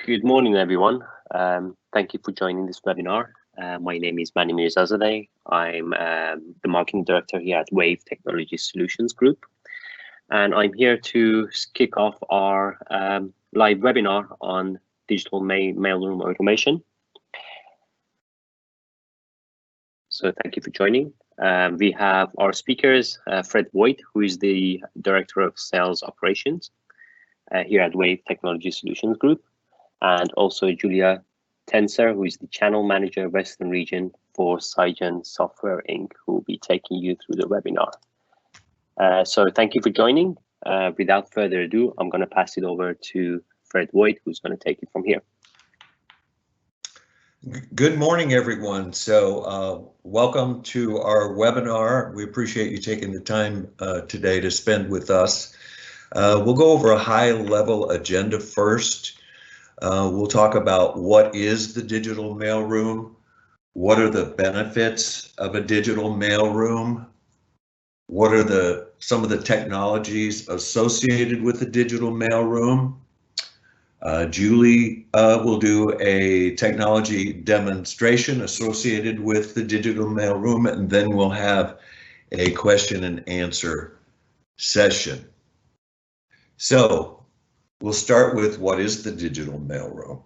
Good morning, everyone. Thank you for joining this webinar. My name is Mani Mirzazadeh. I'm the marketing director here at Wave Technology Solutions Group, and I'm here to kick off our live webinar on digital mailroom automation. So thank you for joining. We have our speakers, Fred Voigt, who is the Director of Sales Operations here at Wave Technology Solutions Group, and also Julia Tenser, who is the Channel Manager, Western Region for Cygen Software Inc., who will be taking you through the webinar. So thank you for joining. Without further ado, I'm going to pass it over to Fred Voigt, who's going to take it from here. Good morning, everyone. So welcome to our webinar. We appreciate you taking the time today to spend with us. We'll go over a high-level agenda first. We'll talk about what is the digital mailroom, what are the benefits of a digital mailroom, what are some of the technologies associated with the digital mailroom. Julie will do a technology demonstration associated with the digital mailroom, and then we'll have a question and answer session. So we'll start with what is the digital mailroom.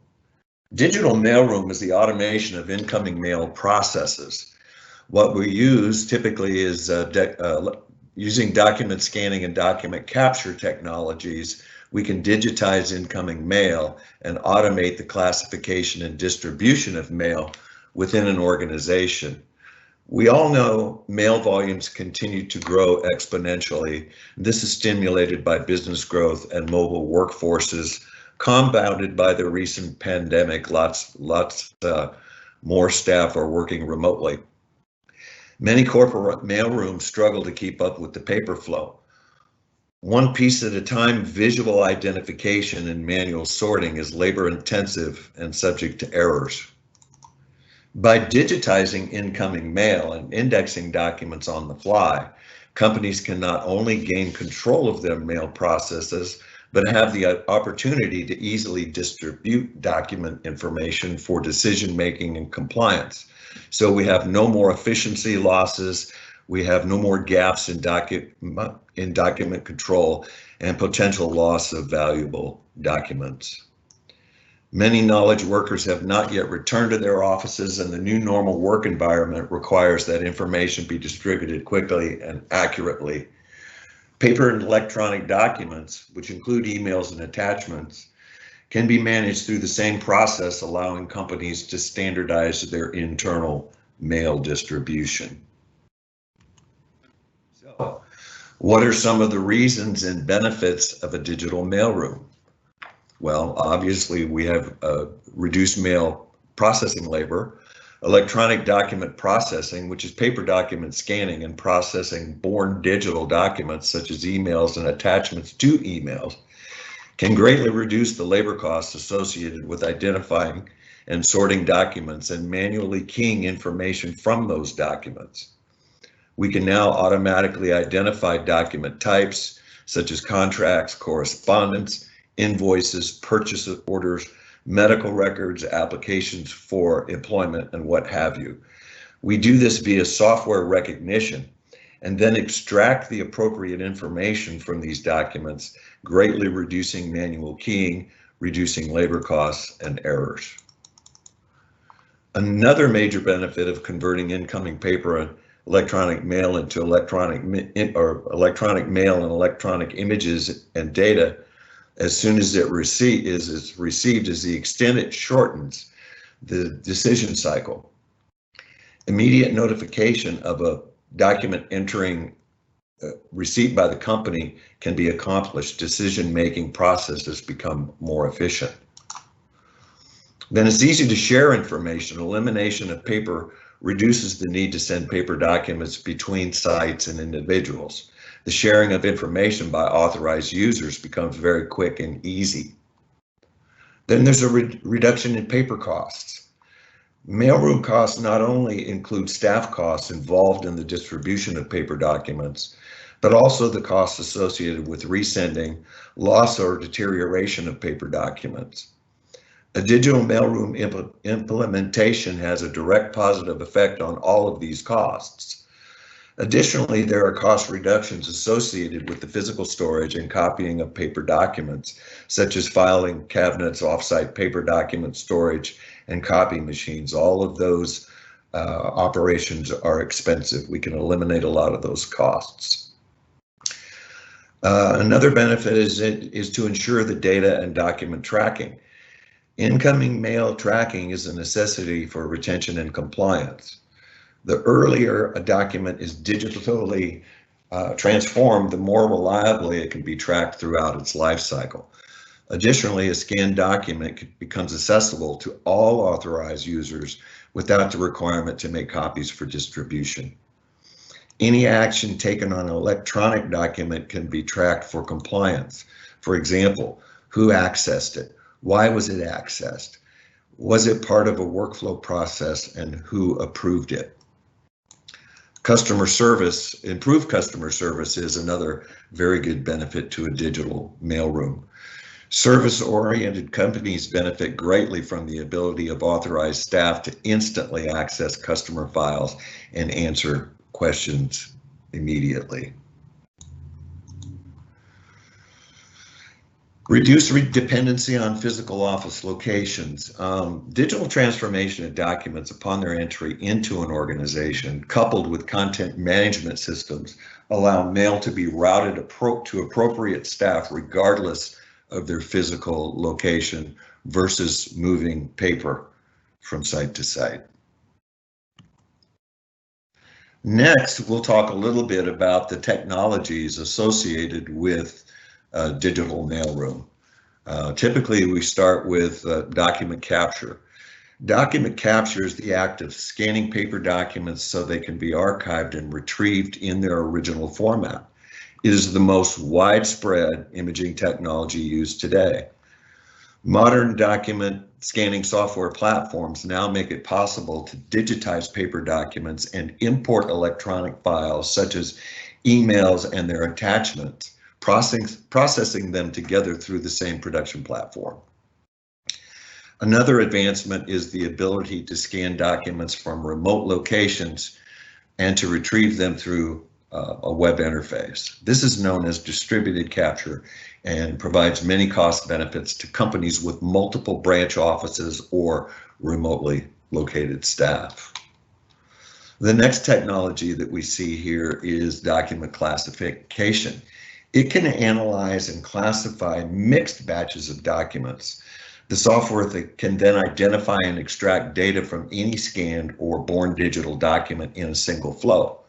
Digital mailroom is the automation of incoming mail processes. What we use typically is using document scanning and document capture technologies. We can digitize incoming mail and automate the classification and distribution of mail within an organization. We all know mail volumes continue to grow exponentially. This is stimulated by business growth and mobile workforces, compounded by the recent pandemic. Lots more staff are working remotely. Many corporate mailrooms struggle to keep up with the paper flow. One piece at a time, visual identification and manual sorting is labor intensive and subject to errors. By digitizing incoming mail and indexing documents on the fly, companies can not only gain control of their mail processes, but have the opportunity to easily distribute document information for decision-making and compliance. So we have no more efficiency losses, we have no more gaps in document control and potential loss of valuable documents. Many knowledge workers have not yet returned to their offices, and the new normal work environment requires that information be distributed quickly and accurately. Paper and electronic documents, which include emails and attachments, can be managed through the same process, allowing companies to standardize their internal mail distribution. So, what are some of the reasons and benefits of a digital mailroom? Well, obviously, we have reduced mail processing labor, electronic document processing, which is paper document scanning and processing born digital documents such as emails and attachments to emails, can greatly reduce the labor costs associated with identifying and sorting documents and manually keying information from those documents. We can now automatically identify document types such as contracts, correspondence, invoices, purchase orders, medical records, applications for employment, and what have you. We do this via software recognition and then extract the appropriate information from these documents, greatly reducing manual keying, reducing labor costs and errors. Another major benefit of converting incoming paper and electronic mail into electronic mail and electronic images and data as soon as it's received is the extent it shortens the decision cycle. Immediate notification of a document entering receipt by the company can be accomplished. Decision-making processes become more efficient. Then it's easy to share information. Elimination of paper reduces the need to send paper documents between sites and individuals. The sharing of information by authorized users becomes very quick and easy. Then there's a reduction in paper costs. Mailroom costs not only include staff costs involved in the distribution of paper documents, but also the costs associated with resending, loss or deterioration of paper documents. A digital mailroom implementation has a direct positive effect on all of these costs. Additionally, there are cost reductions associated with the physical storage and copying of paper documents, such as filing cabinets, offsite paper document storage, and copy machines. All of those operations are expensive. We can eliminate a lot of those costs. Another benefit is to ensure the data and document tracking. Incoming mail tracking is a necessity for retention and compliance. The earlier a document is digitally transformed, the more reliably it can be tracked throughout its life cycle. Additionally, a scanned document becomes accessible to all authorized users without the requirement to make copies for distribution. Any action taken on an electronic document can be tracked for compliance. For example, who accessed it? Why was it accessed? Was it part of a workflow process, and who approved it? Customer service, improved customer service is another very good benefit to a digital mailroom. Service-oriented companies benefit greatly from the ability of authorized staff to instantly access customer files and answer questions immediately. Reduce dependency on physical office locations. Digital transformation of documents upon their entry into an organization, coupled with content management systems, allow mail to be routed to appropriate staff regardless of their physical location versus moving paper from site to site. Next, we'll talk a little bit about the technologies associated with digital mailroom. Typically, we start with document capture. Document capture is the act of scanning paper documents so they can be archived and retrieved in their original format. It is the most widespread imaging technology used today. Modern document scanning software platforms now make it possible to digitize paper documents and import electronic files such as emails and their attachments, processing them together through the same production platform. Another advancement is the ability to scan documents from remote locations and to retrieve them through a web interface. This is known as distributed capture and provides many cost benefits to companies with multiple branch offices or remotely located staff. The next technology that we see here is document classification. It can analyze and classify mixed batches of documents. The software that can then identify and extract data from any scanned or born digital document in a single flow.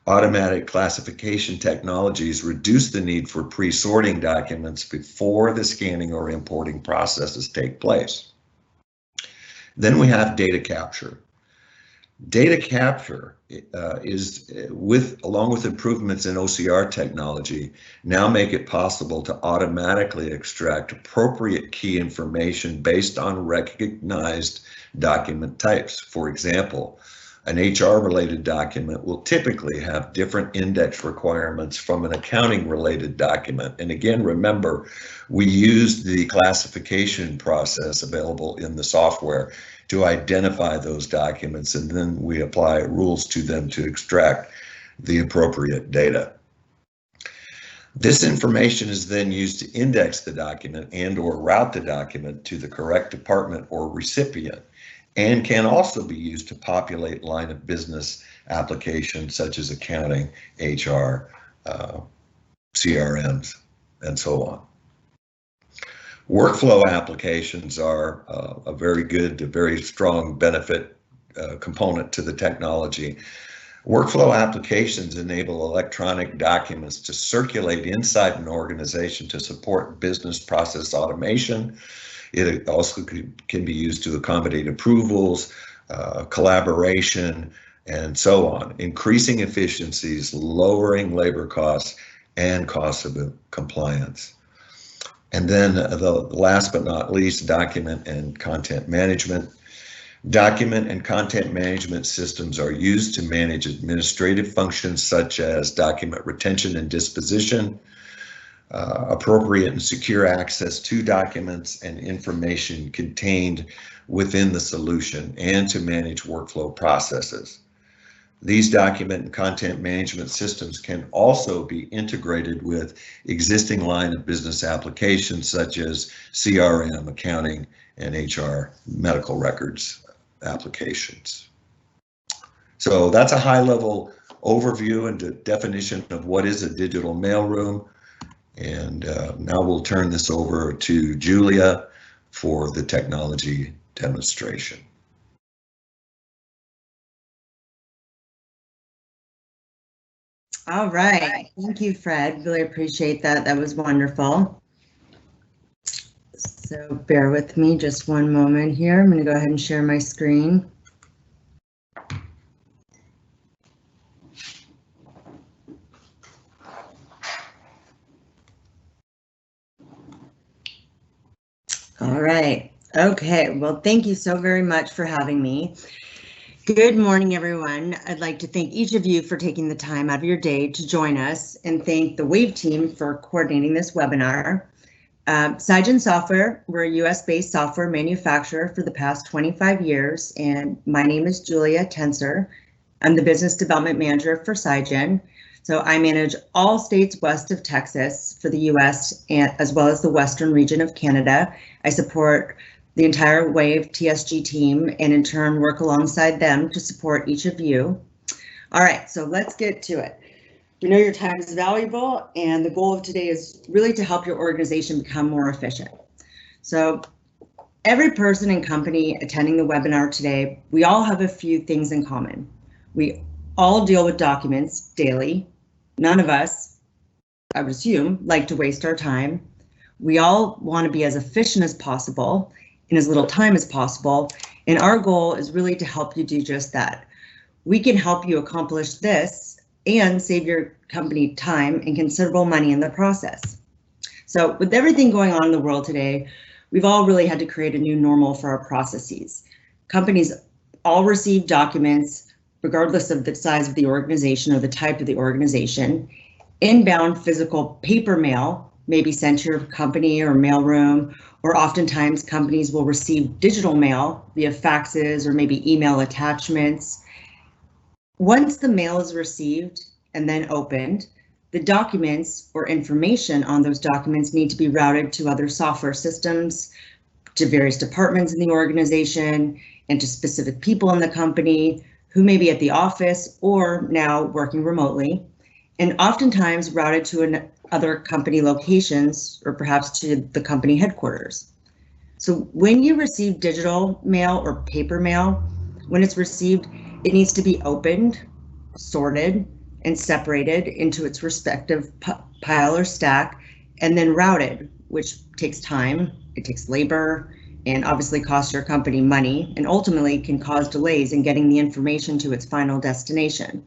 Automatic classification technologies reduce the need for pre-sorting documents before the scanning or importing processes take place. Then we have data capture. Data capture along with improvements in OCR technology, now make it possible to automatically extract appropriate key information based on recognized document types. For example, an HR-related document will typically have different index requirements from an accounting-related document. And again, remember, we used the classification process available in the software to identify those documents, and then we apply rules to them to extract the appropriate data. This information is then used to index the document and/or route the document to the correct department or recipient, and can also be used to populate line of business applications such as accounting, HR, CRMs, and so on. Workflow applications are a very good, a very strong benefit component to the technology. Workflow applications enable electronic documents to circulate inside an organization to support business process automation. It also can be used to accommodate approvals, collaboration, and so on, increasing efficiencies, lowering labor costs, and costs of compliance. And then the last but not least, document and content management. Document and content management systems are used to manage administrative functions such as document retention and disposition, appropriate and secure access to documents and information contained within the solution, and to manage workflow processes. These document and content management systems can also be integrated with existing line of business applications such as CRM, accounting, and HR medical records applications. So that's a high-level overview and definition of what is a digital mailroom. And now we'll turn this over to Julia for the technology demonstration. All right, thank you, Fred. Really appreciate that. That was wonderful. So bear with me just one moment here. I'm going to go ahead and share my screen. All right. Okay. Well, thank you so very much for having me. Good morning, everyone. I'd like to thank each of you for taking the time out of your day to join us, and thank the WAVE team for coordinating this webinar. SiGen Software, we're a US-based software manufacturer for the past 25 years, and my name is Julia Tenser. I'm the Business Development Manager for SiGen. So I manage all states west of Texas for the US, and as well as the western region of Canada. I support the entire WAVE TSG team, and in turn work alongside them to support each of you. All right, so let's get to it. We know your time is valuable, and the goal of today is really to help your organization become more efficient. So every person and company attending the webinar today, we all have a few things in common. We all deal with documents daily. None of us, I would assume, like to waste our time. We all want to be as efficient as possible in as little time as possible, and our goal is really to help you do just that. We can help you accomplish this and save your company time and considerable money in the process. So with everything going on in the world today, we've all really had to create a new normal for our processes. Companies all receive documents regardless of the size of the organization or the type of the organization. Inbound physical paper mail may be sent to your company or mailroom, or oftentimes companies will receive digital mail via faxes or maybe email attachments. Once the mail is received and then opened, the documents or information on those documents need to be routed to other software systems, to various departments in the organization, and to specific people in the company who may be at the office or now working remotely, and oftentimes routed to other company locations or perhaps to the company headquarters. So when you receive digital mail or paper mail, when it's received, it needs to be opened, sorted, and separated into its respective pile or stack, and then routed, which takes time, it takes labor, and obviously costs your company money, and ultimately can cause delays in getting the information to its final destination.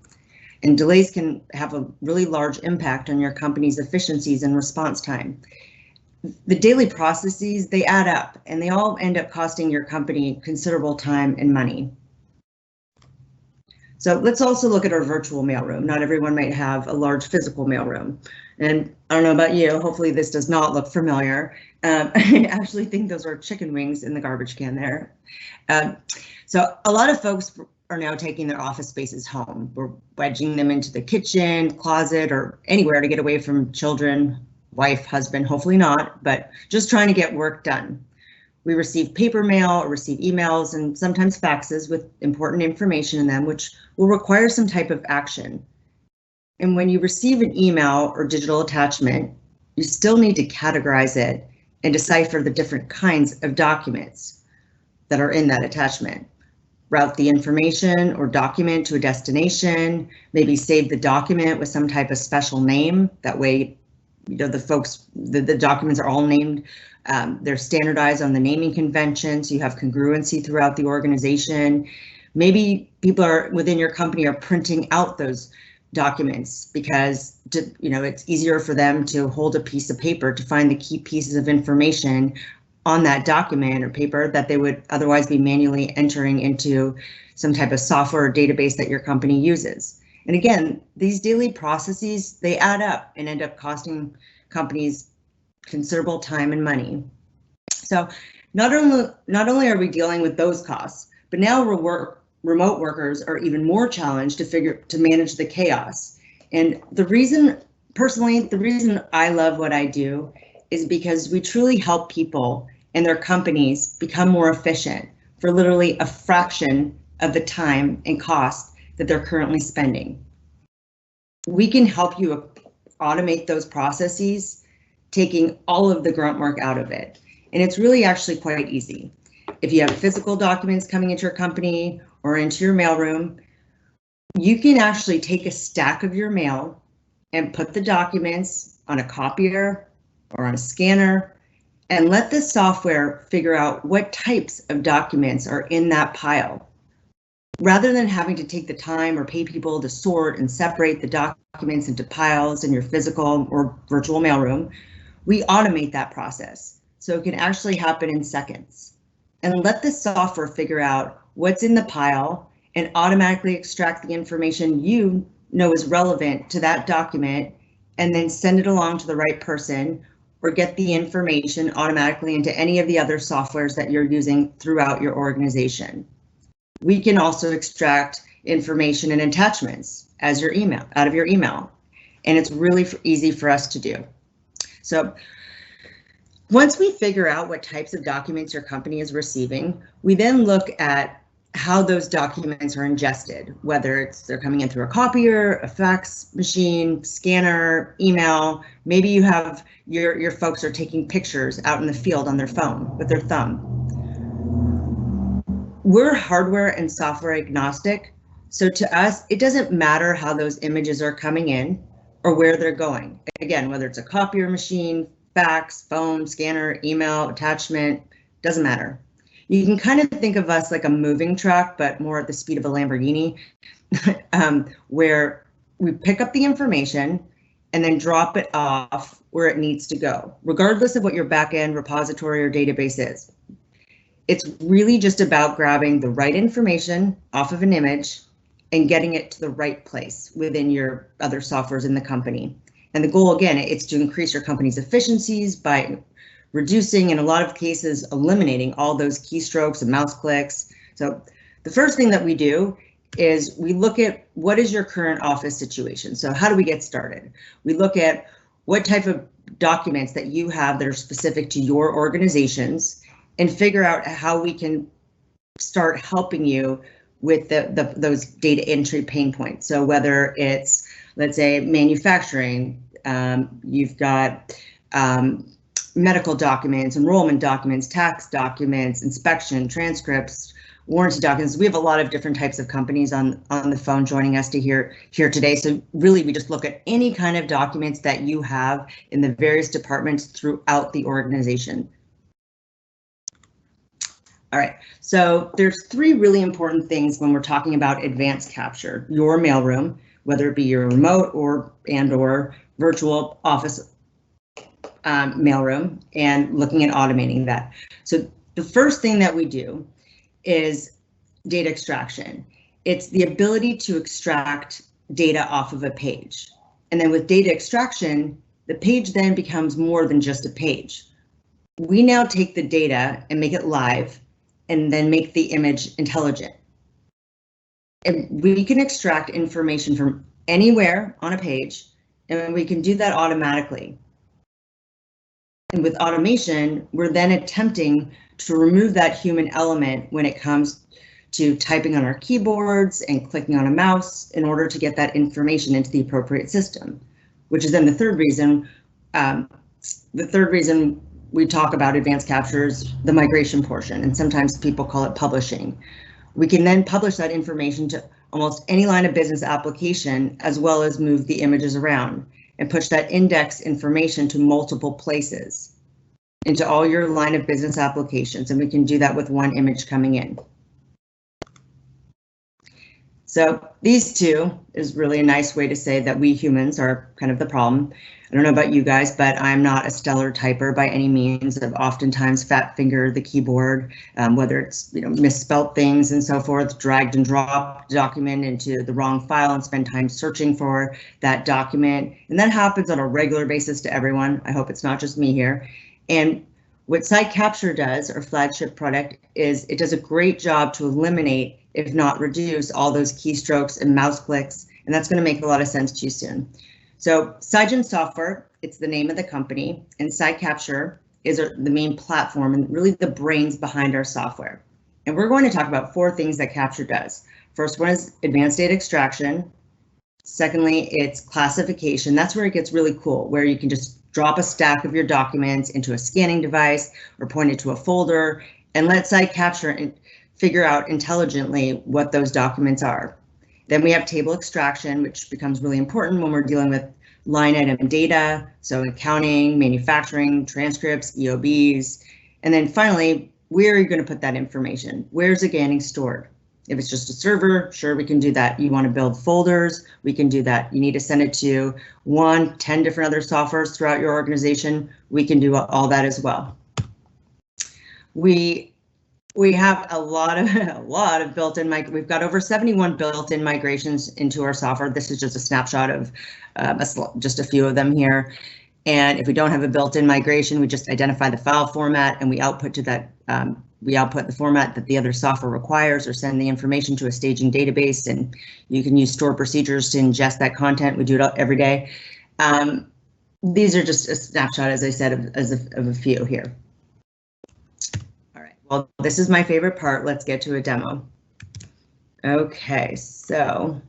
And delays can have a really large impact on your company's efficiencies and response time. The daily processes, they add up, and they all end up costing your company considerable time and money. So let's also look at our virtual mailroom. Not everyone might have a large physical mailroom. And I don't know about you, hopefully this does not look familiar. I actually think those are chicken wings in the garbage can there. So a lot of folks are now taking their office spaces home. We're wedging them into the kitchen, closet, or anywhere to get away from children, wife, husband, hopefully not, but just trying to get work done. We receive paper mail or receive emails and sometimes faxes with important information in them, which will require some type of action. And when you receive an email or digital attachment, you still need to categorize it and decipher the different kinds of documents that are in that attachment. Route the information or document to a destination, maybe save the document with some type of special name. That way, you know, the documents are all named. They're standardized on the naming convention, so you have congruency throughout the organization. Maybe people within your company are printing out those documents because it's easier for them to hold a piece of paper to find the key pieces of information on that document or paper that they would otherwise be manually entering into some type of software or database that your company uses. And again, these daily processes, they add up and end up costing companies considerable time and money. So not only are we dealing with those costs, but now remote workers are even more challenged to manage the chaos. And the reason I love what I do is because we truly help people and their companies become more efficient for literally a fraction of the time and cost that they're currently spending. We can help you automate those processes, taking all of the grunt work out of it. And it's really actually quite easy. If you have physical documents coming into your company or into your mailroom, you can actually take a stack of your mail and put the documents on a copier or on a scanner and let the software figure out what types of documents are in that pile. Rather than having to take the time or pay people to sort and separate the documents into piles in your physical or virtual mailroom, we automate that process so it can actually happen in seconds. And let the software figure out what's in the pile and automatically extract the information you know is relevant to that document and then send it along to the right person or get the information automatically into any of the other softwares that you're using throughout your organization. We can also extract information and attachments as your email out of your email, and it's really easy for us to do. So once we figure out what types of documents your company is receiving, we then look at how those documents are ingested, whether they're coming in through a copier, a fax machine, scanner, email. Maybe you have your folks are taking pictures out in the field on their phone with their thumb. We're hardware and software agnostic, so to us, it doesn't matter how those images are coming in or where they're going. Again, whether it's a copier machine, fax, phone, scanner, email, attachment, doesn't matter. You can kind of think of us like a moving truck, but more at the speed of a Lamborghini, where we pick up the information and then drop it off where it needs to go, regardless of what your backend repository or database is. It's really just about grabbing the right information off of an image and getting it to the right place within your other softwares in the company. And the goal, again, it's to increase your company's efficiencies by reducing, in a lot of cases, eliminating all those keystrokes and mouse clicks. So the first thing that we do is we look at what is your current office situation. So how do we get started? We look at what type of documents that you have that are specific to your organizations and figure out how we can start helping you with those data entry pain points. So whether it's, let's say, manufacturing, you've got medical documents, enrollment documents, tax documents, inspection, transcripts, warranty documents. We have a lot of different types of companies on the phone joining us to here today. So really, we just look at any kind of documents that you have in the various departments throughout the organization. All right, so there's three really important things when we're talking about advanced capture. Your mailroom, whether it be your remote or virtual office mailroom, and looking at automating that. So the first thing that we do is data extraction. It's the ability to extract data off of a page. And then with data extraction, the page then becomes more than just a page. We now take the data and make it live and then make the image intelligent. And we can extract information from anywhere on a page, and we can do that automatically. And with automation, we're then attempting to remove that human element when it comes to typing on our keyboards and clicking on a mouse in order to get that information into the appropriate system, which is then the third reason. The third reason we talk about advanced capture is the migration portion, and sometimes people call it publishing. We can then publish that information to almost any line of business application, as well as move the images around and push that index information to multiple places into all your line of business applications. And we can do that with one image coming in. So these two is really a nice way to say that we humans are kind of the problem. I don't know about you guys, but I'm not a stellar typer by any means. I've oftentimes fat fingered the keyboard, whether it's misspelt things and so forth, dragged and dropped document into the wrong file and spend time searching for that document. And that happens on a regular basis to everyone. I hope it's not just me here. And what PSIcapture does, our flagship product, is it does a great job to eliminate, if not reduce, all those keystrokes and mouse clicks, and that's going to make a lot of sense to you soon. So Cygen Software, it's the name of the company, and PSIcapture is the main platform and really the brains behind our software. And we're going to talk about 4 things that Capture does. First one is advanced data extraction. Secondly, it's classification. That's where it gets really cool, where you can just drop a stack of your documents into a scanning device or point it to a folder and let PSIcapture and figure out intelligently what those documents are. Then we have table extraction, which becomes really important when we're dealing with line item data, so accounting, manufacturing, transcripts, EOBs. And then finally, where are you going to put that information? Where's it getting stored? If it's just a server, sure, we can do that. You want to build folders, we can do that. You need to send it to 1, 10 different other softwares throughout your organization, we can do all that as well. We have a lot of built-in we've got over 71 built-in migrations into our software. This is just a snapshot of just a few of them here. And if we don't have a built-in migration, we just identify the file format and we output to that. We output the format that the other software requires or send the information to a staging database, and you can use stored procedures to ingest that content. We do it every day. These are just a snapshot, as I said, of a few here. All right, well, this is my favorite part. Let's get to a demo. Okay, so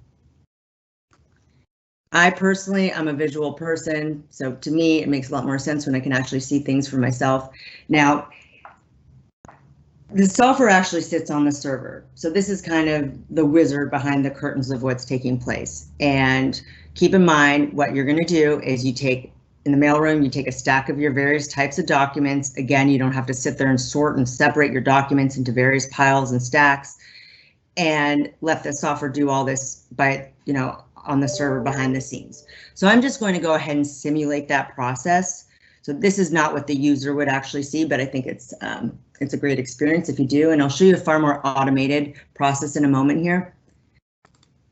I personally, I'm a visual person, so to me, it makes a lot more sense when I can actually see things for myself. Now, the software actually sits on the server. So this is kind of the wizard behind the curtains of what's taking place. And keep in mind, what you're going to do is you take, in the mailroom, you take a stack of your various types of documents. Again, you don't have to sit there and sort and separate your documents into various piles and stacks and let the software do all this by, on the server behind the scenes. So I'm just going to go ahead and simulate that process. So this is not what the user would actually see, but I think it's a great experience if you do, and I'll show you a far more automated process in a moment here.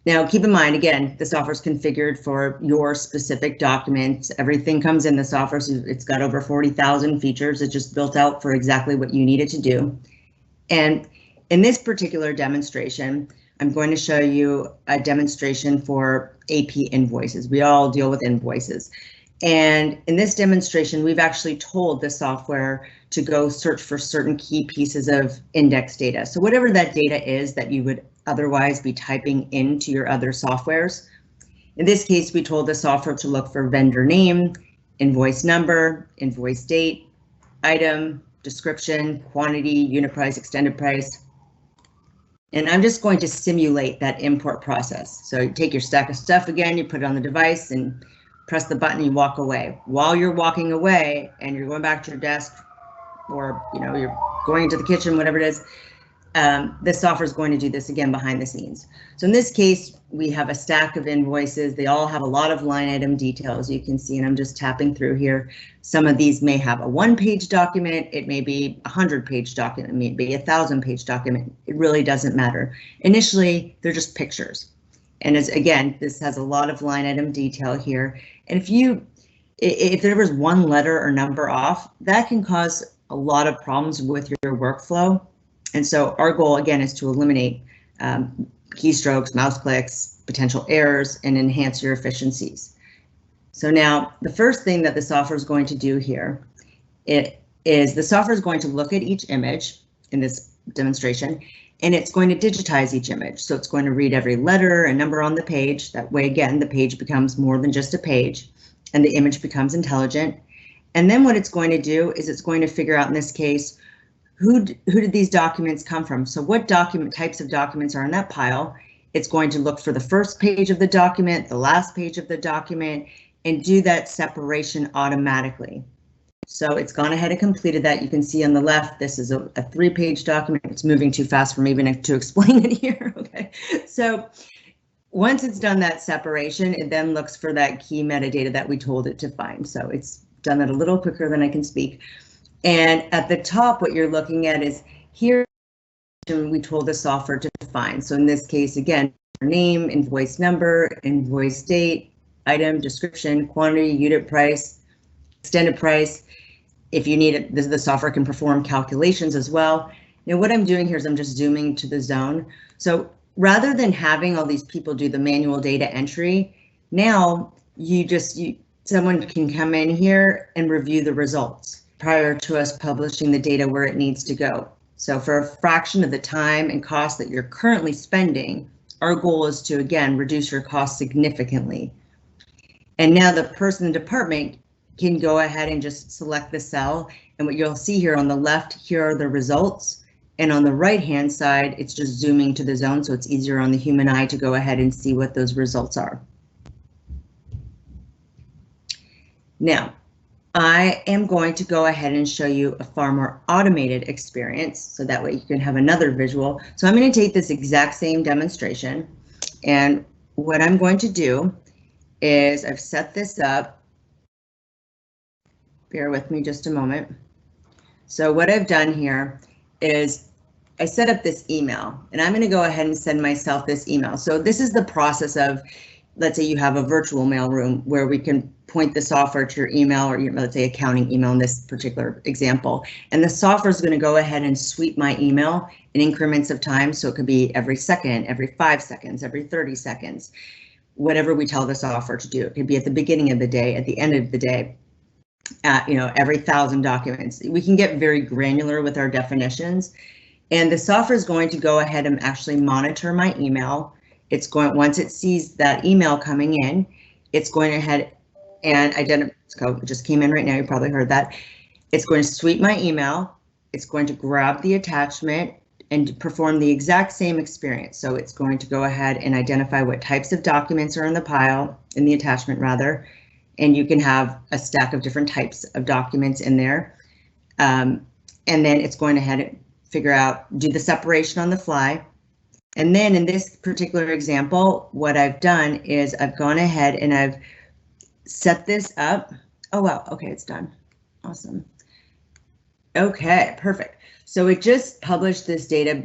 Now, keep in mind, again, the software is configured for your specific documents. Everything comes in the software, so it's got over 40,000 features. It's just built out for exactly what you need it to do. And in this particular demonstration, I'm going to show you a demonstration for AP invoices. We all deal with invoices. And in this demonstration, we've actually told the software to go search for certain key pieces of index data. So whatever that data is that you would otherwise be typing into your other softwares. In this case, we told the software to look for vendor name, invoice number, invoice date, item, description, quantity, unit price, extended price. And I'm just going to simulate that import process. So you take your stack of stuff again, you put it on the device and press the button, you walk away. While you're walking away and you're going back to your desk or you're going into the kitchen, whatever it is, this software is going to do this again behind the scenes. So in this case, we have a stack of invoices. They all have a lot of line item details you can see, and I'm just tapping through here. Some of these may have a 1-page document. It may be a 100-page document, it may be a 1,000-page document. It really doesn't matter. Initially, they're just pictures. And as again, this has a lot of line item detail here. And if there was one letter or number off, that can cause a lot of problems with your workflow. And so our goal again is to eliminate keystrokes, mouse clicks, potential errors, and enhance your efficiencies. So now the first thing that the software is going to do here, the software is going to look at each image in this demonstration, and it's going to digitize each image. So it's going to read every letter and number on the page. That way, again, the page becomes more than just a page and the image becomes intelligent. And then what it's going to do is it's going to figure out, in this case, who did these documents come from? So what types of documents are in that pile? It's going to look for the first page of the document, the last page of the document, and do that separation automatically. So it's gone ahead and completed that. You can see on the left, this is a 3-page document. It's moving too fast for me even to explain it here. Okay, so once it's done that separation, it then looks for that key metadata that we told it to find. So it's done that a little quicker than I can speak. And at the top, what you're looking at is here we told the software to find. So in this case, again, name, invoice number, invoice date, item, description, quantity, unit price, extended price. If you need it, the software can perform calculations as well. Now what I'm doing here is I'm just zooming to the zone. So rather than having all these people do the manual data entry, now someone can come in here and review the results prior to us publishing the data where it needs to go. So for a fraction of the time and cost that you're currently spending, our goal is to, again, reduce your cost significantly. And now the person in the department can go ahead and just select the cell. And what you'll see here on the left, here are the results. And on the right-hand side, it's just zooming to the zone, so it's easier on the human eye to go ahead and see what those results are. Now, I am going to go ahead and show you a far more automated experience, so that way you can have another visual. So I'm going to take this exact same demonstration, and what I'm going to do is I've set this up. Bear with me just a moment. So what I've done here is I set up this email, and I'm going to go ahead and send myself this email. So this is the process of, let's say you have a virtual mailroom where we can point the software to your email, or let's say accounting email in this particular example, and the software is going to go ahead and sweep my email in increments of time. So it could be every second, every 5 seconds, every 30 seconds, whatever we tell the software to do. It could be at the beginning of the day, at the end of the day, every 1,000 documents. We can get very granular with our definitions. And the software is going to go ahead and actually monitor my email. It's going, once it sees that email coming in, it's going ahead and identify. It just came in right now. You probably heard that. It's going to sweep my email. It's going to grab the attachment and perform the exact same experience. So it's going to go ahead and identify what types of documents are in the pile, in the attachment rather. And you can have a stack of different types of documents in there. And then it's going ahead and figure out, do the separation on the fly. And then in this particular example, what I've done is I've gone ahead and I've set this up. Oh, wow. OK, it's done. Awesome. OK, perfect. So it just published this data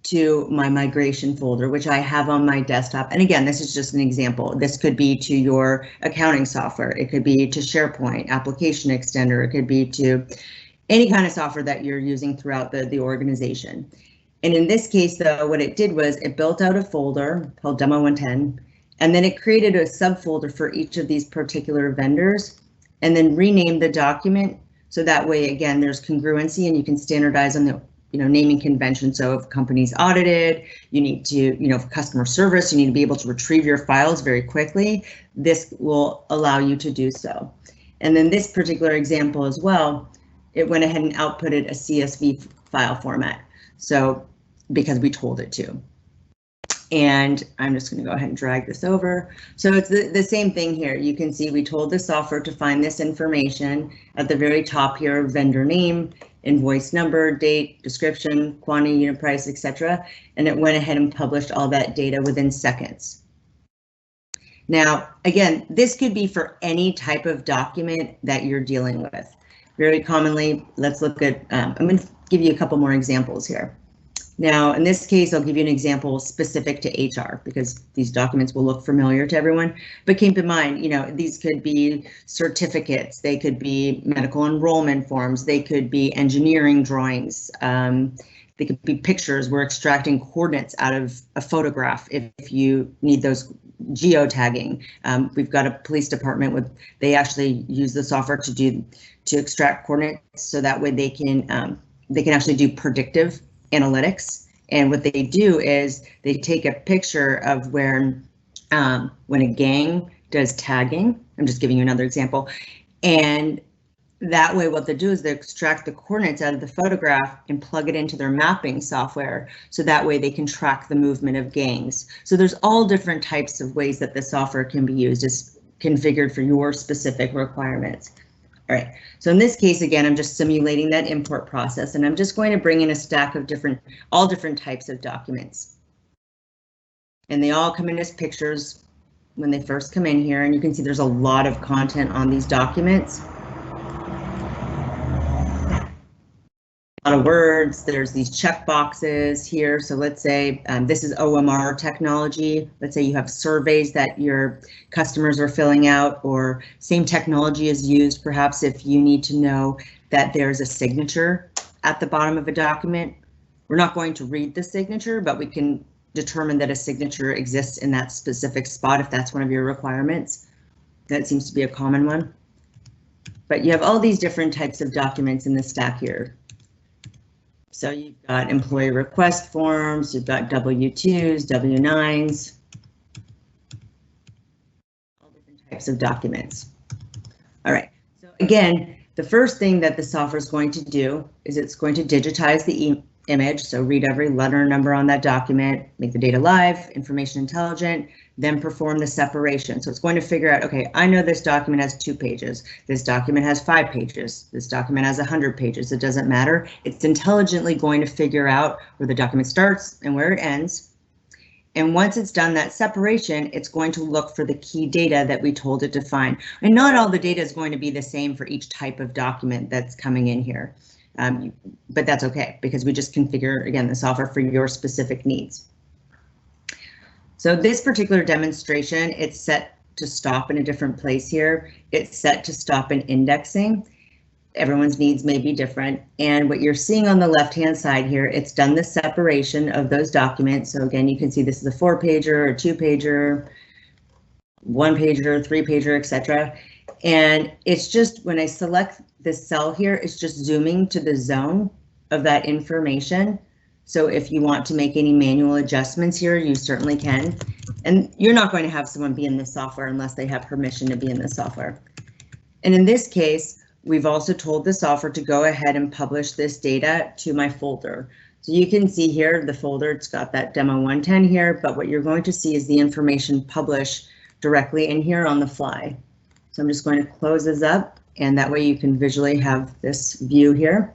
to my migration folder, which I have on my desktop. And again, this is just an example. This could be to your accounting software. It could be to SharePoint, application extender. It could be to any kind of software that you're using throughout the organization. And in this case, though, what it did was it built out a folder called Demo 110, and then it created a subfolder for each of these particular vendors, and then renamed the document. So that way, again, there's congruency and you can standardize on the naming convention. So if company's audited, you need to, for customer service, you need to be able to retrieve your files very quickly. This will allow you to do so. And then this particular example as well, it went ahead and outputted a CSV file format. So because we told it to. And I'm just going to go ahead and drag this over. So it's the same thing here. You can see we told the software to find this information at the very top here, vendor name, invoice number, date, description, quantity, unit price, etc. And it went ahead and published all that data within seconds. Now, again, this could be for any type of document that you're dealing with. Very commonly, let's look at, I'm going to give you a couple more examples here. Now, in this case, I'll give you an example specific to HR because these documents will look familiar to everyone. But keep in mind, these could be certificates, they could be medical enrollment forms, they could be engineering drawings, they could be pictures. We're extracting coordinates out of a photograph if you need those geotagging. We've got a police department they actually use the software to extract coordinates, so that way they can actually do predictive analytics. And what they do is they take a picture of when a gang does tagging. I'm just giving you another example. And that way what they do is they extract the coordinates out of the photograph and plug it into their mapping software. So that way they can track the movement of gangs. So there's all different types of ways that the software can be used. It's configured for your specific requirements. All right, so in this case, again, I'm just simulating that import process, and I'm just going to bring in a stack of all different types of documents. And they all come in as pictures when they first come in here, and you can see there's a lot of content on these documents. A lot of words, there's these check boxes here. So let's say this is OMR technology. Let's say you have surveys that your customers are filling out, or same technology is used perhaps if you need to know that there's a signature at the bottom of a document. We're not going to read the signature, but we can determine that a signature exists in that specific spot if that's one of your requirements. That seems to be a common one. But you have all these different types of documents in the stack here. So you've got employee request forms, you've got W-2s, W-9s, all different types of documents. All right, so again, the first thing that the software is going to do is it's going to digitize the image, so read every letter and number on that document, make the data live, information intelligent, then perform the separation. So it's going to figure out, okay, I know this document has 2 pages, this document has 5 pages, this document has 100 pages, it doesn't matter. It's intelligently going to figure out where the document starts and where it ends. And once it's done that separation, it's going to look for the key data that we told it to find. And not all the data is going to be the same for each type of document that's coming in here. But that's okay, because we just configure, again, the software for your specific needs. So this particular demonstration, it's set to stop in a different place here. It's set to stop in indexing. Everyone's needs may be different. And what you're seeing on the left-hand side here, it's done the separation of those documents. So again, you can see this is a 4-pager, a 2-pager, 1-pager, 3-pager, etc. And it's just when I select this cell here, it's just zooming to the zone of that information. So if you want to make any manual adjustments here, you certainly can. And you're not going to have someone be in the software unless they have permission to be in the software. And in this case, we've also told the software to go ahead and publish this data to my folder. So you can see here the folder, it's got that demo 110 here, but what you're going to see is the information publish directly in here on the fly. So I'm just going to close this up, and that way you can visually have this view here.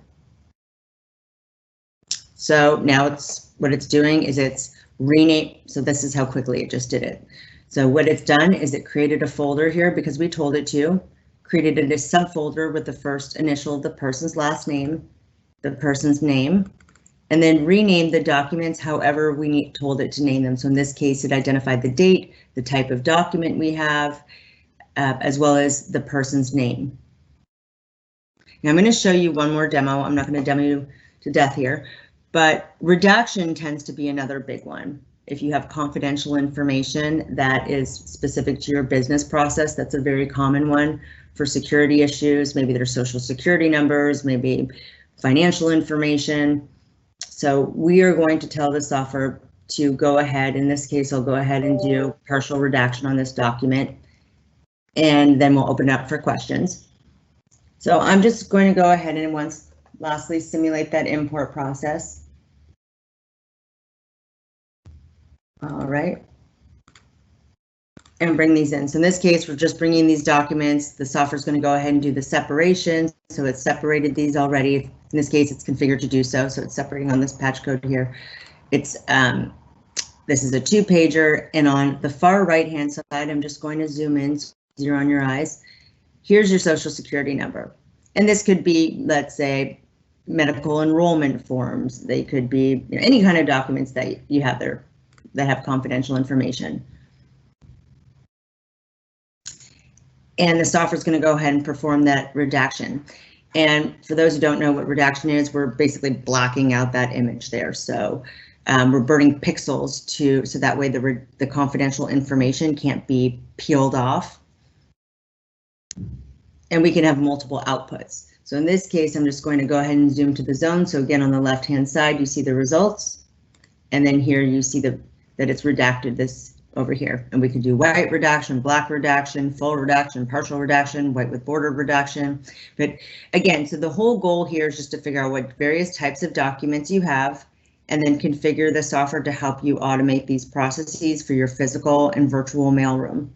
So now what it's doing is it's rename. So this is how quickly it just did it. So what it's done is it created a folder here because we told it to, created a subfolder with the first initial of the person's last name, the person's name, and then renamed the documents however we told it to name them. So in this case, it identified the date, the type of document we have, as well as the person's name. Now I'm going to show you one more demo. I'm not going to demo you to death here, but redaction tends to be another big one. If you have confidential information that is specific to your business process, that's a very common one for security issues. Maybe their social security numbers, maybe financial information. So we are going to tell the software to go ahead. In this case, I'll go ahead and do partial redaction on this document, and then we'll open it up for questions. So I'm just going to go ahead and lastly simulate that import process. All right. And bring these in. So in this case, we're just bringing these documents. The software is going to go ahead and do the separation. So it's separated these already. In this case, it's configured to do so. So it's separating on this patch code here. It's this is a 2-pager, and on the far right-hand side, I'm just going to zoom in, zero on your eyes. Here's your social security number. And this could be, let's say, medical enrollment forms. They could be any kind of documents that you have there that have confidential information. And the software is going to go ahead and perform that redaction. And for those who don't know what redaction is, we're basically blocking out that image there. So we're burning pixels so that way the confidential information can't be peeled off. And we can have multiple outputs. So in this case, I'm just going to go ahead and zoom to the zone. So again, on the left-hand side, you see the results. And then here you see that it's redacted this over here. And we can do white redaction, black redaction, full redaction, partial redaction, white with border redaction. But again, so the whole goal here is just to figure out what various types of documents you have, and then configure the software to help you automate these processes for your physical and virtual mailroom.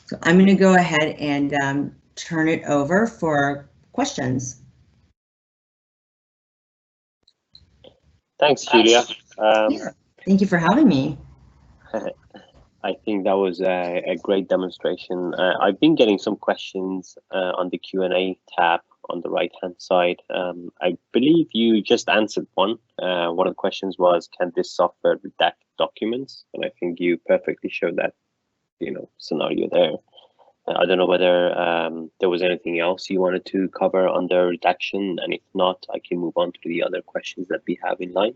So I'm going to go ahead and turn it over for questions. Thanks, Julia. Yeah. Thank you for having me. I think that was a great demonstration. I've been getting some questions on the Q&A tab on the right-hand side. I believe you just answered one. One of the questions was, can this software redact documents? And I think you perfectly showed that, scenario there. I don't know whether there was anything else you wanted to cover under redaction, and if not, I can move on to the other questions that we have in line.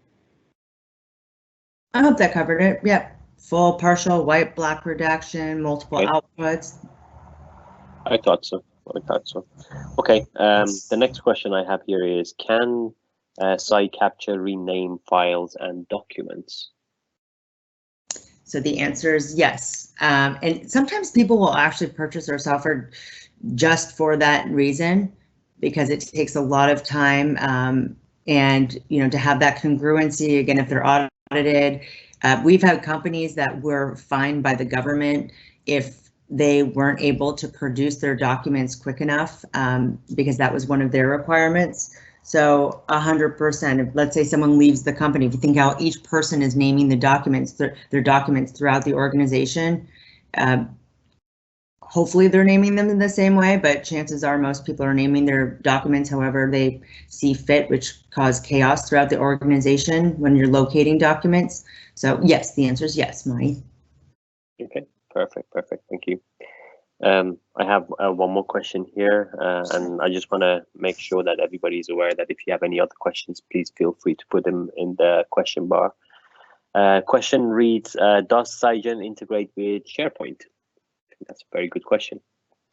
I hope that covered it. Yep. Full, partial, white, black redaction, multiple outputs. I thought so. Okay. The next question I have here is, can PSIcapture rename files and documents? So the answer is yes. And sometimes people will actually purchase our software just for that reason, because it takes a lot of time. And to have that congruency, again, if they're audited, we've had companies that were fined by the government if they weren't able to produce their documents quick enough, because that was one of their requirements. So 100%, if let's say someone leaves the company, if you think how each person is naming the documents, their documents throughout the organization, hopefully they're naming them in the same way, but chances are most people are naming their documents however they see fit, which cause chaos throughout the organization when you're locating documents. So yes, the answer is yes, Mai. Okay, perfect, thank you. I have one more question here, and I just want to make sure that everybody is aware that if you have any other questions, please feel free to put them in the question bar. Question reads, does Cygen integrate with SharePoint? That's a very good question.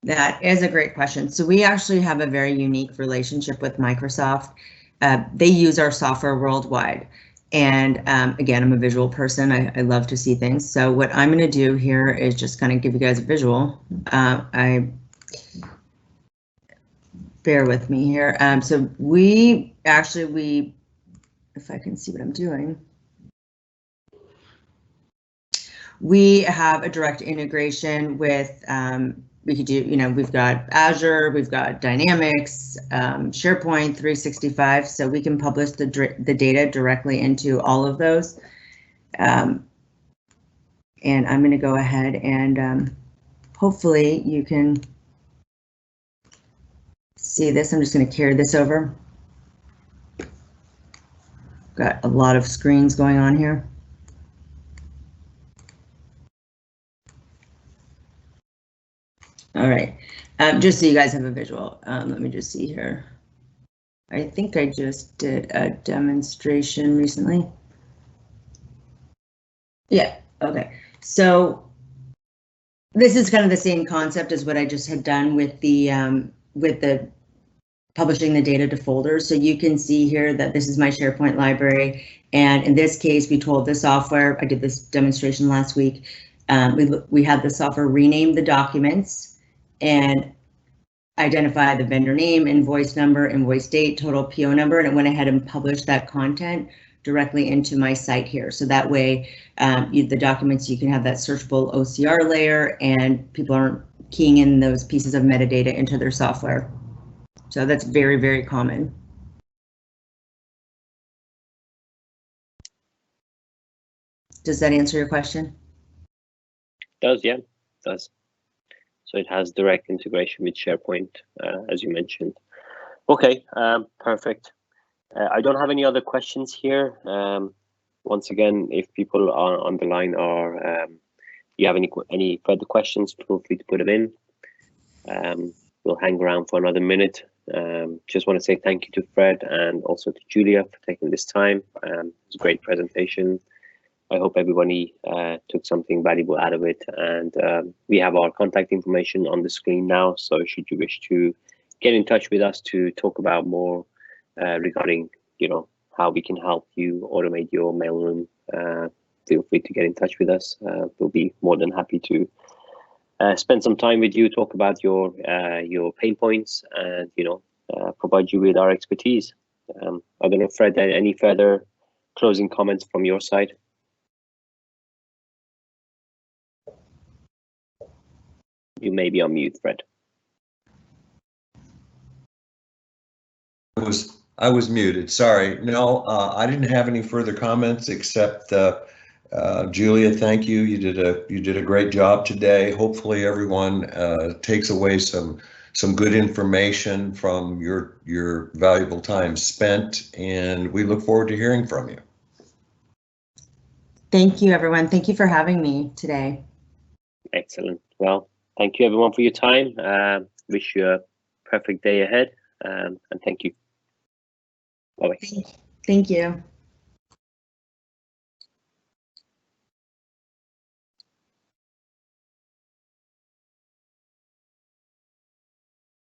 That is a great question. So we actually have a very unique relationship with Microsoft. They use our software worldwide. And again, I'm a visual person. I love to see things. So what I'm going to do here is just kind of give you guys a visual. Bear with me here. So we actually, if I can see what I'm doing. We have a direct integration with, we could do, we've got Azure, we've got Dynamics, SharePoint 365, so we can publish the data directly into all of those. And I'm going to go ahead and hopefully you can see this. I'm just going to carry this over. Got a lot of screens going on here. All right, just so you guys have a visual, let me just see here. I think I just did a demonstration recently. Yeah, okay. So this is kind of the same concept as what I just had done with the publishing the data to folders. So you can see here that this is my SharePoint library. And in this case, we told the software, I did this demonstration last week. We had the software rename the documents and identify the vendor name, invoice number, invoice date, total PO number, and it went ahead and published that content directly into my site here. So that way, the documents, you can have that searchable OCR layer and people aren't keying in those pieces of metadata into their software. So that's very, very common. Does that answer your question? It does, yeah, it does. So it has direct integration with SharePoint, as you mentioned. Okay, perfect. I don't have any other questions here. Once again, if people are on the line or you have any further questions, feel free to put them in. We'll hang around for another minute. Just want to say thank you to Fred and also to Julia for taking this time. It was a great presentation. I hope everybody took something valuable out of it, and we have our contact information on the screen now. So should you wish to get in touch with us to talk about more regarding, how we can help you automate your mailroom, feel free to get in touch with us. We'll be more than happy to spend some time with you, talk about your pain points, and provide you with our expertise. I don't know, Fred, any further closing comments from your side? You may be on mute, Fred. I was muted, sorry. No, I didn't have any further comments except Julia, thank you. You did a great job today. Hopefully everyone takes away some good information from your valuable time spent, and we look forward to hearing from you. Thank you, everyone. Thank you for having me today. Excellent. Well, thank you everyone for your time. Wish you a perfect day ahead, and thank you. Bye-bye. Thank you.